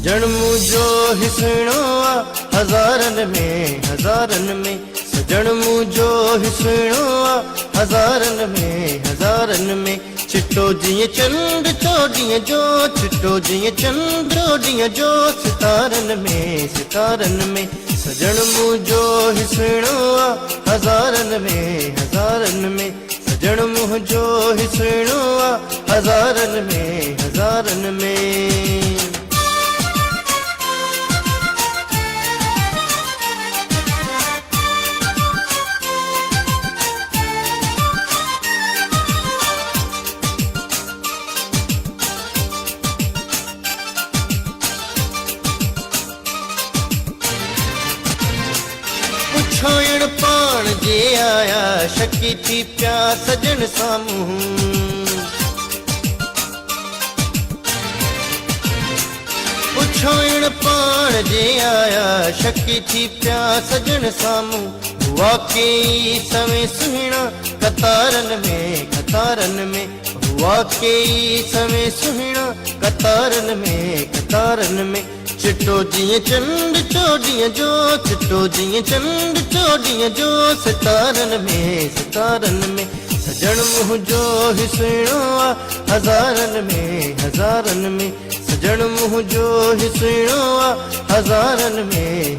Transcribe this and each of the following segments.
सजण मुंहिंजो हिसणो आ हज़ारनि में सजण मुंहिंजो हिसणो आ हज़ारनि में चिट्टो जीअं चंड चोॾीअं जो चिट्टो जीअं चंड चोॾीअं जो सितारनि में सजण मुंहिंजो हिसणो आ हज़ारनि में सजण मुंहिंजो हिसणो आ हज़ारनि में पुछोण पाण जे आया शकी थी पिया सजन साम्हूं पुछोण पाण जे आया शकी थी पिया सजन साम्हूं वाकई सवें सुहिणा कतारनि में वाकई सवें सुहिणा कतारनि में चिट्टो जीअं चंड चोॾीअं जो चिट्टो जीअं चंड चोॾीअं जो सितारनि में सजण मुंहिंजो हिसणो आ हज़ारनि में सजण मुंहिंजो हिसणो आ हज़ारनि में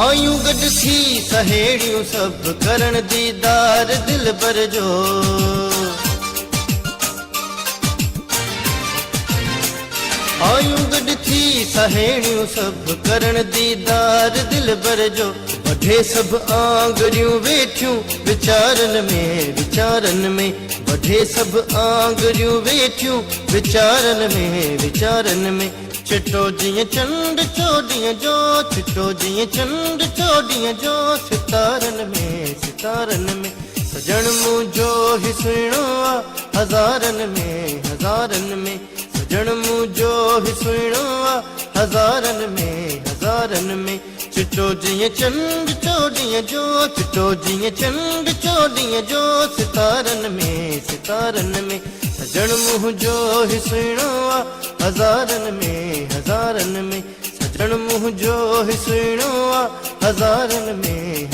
आयूं गॾु थी सहेड़ियूं सभु करण दीदार दिलबर जो आयूं गॾु थी सहेड़ियूं सभु करण दीदार दिलबर जो वढे सभु आंगुरियूं वेठियूं विचारनि में वढे सभु आंगुरियूं वेठियूं विचारनि में चिट्टो जीअं चंड चोॾीअं जो चिट्टो जीअं चंड चोॾीअं जो सितारनि में सजण मुंहिंजो हिसणो आ हज़ारनि में सजण मुंहिंजो हिसणो आ हज़ारनि में चिट्टो जीअं चंड चोॾीअं जो चिट्टो जीअं चंड चोॾीअं जो सितारनि में सजण मुंहिंजो हिसणो आ हज़ारनि में सजण मुंहिंजो हिसणो आ हज़ारनि में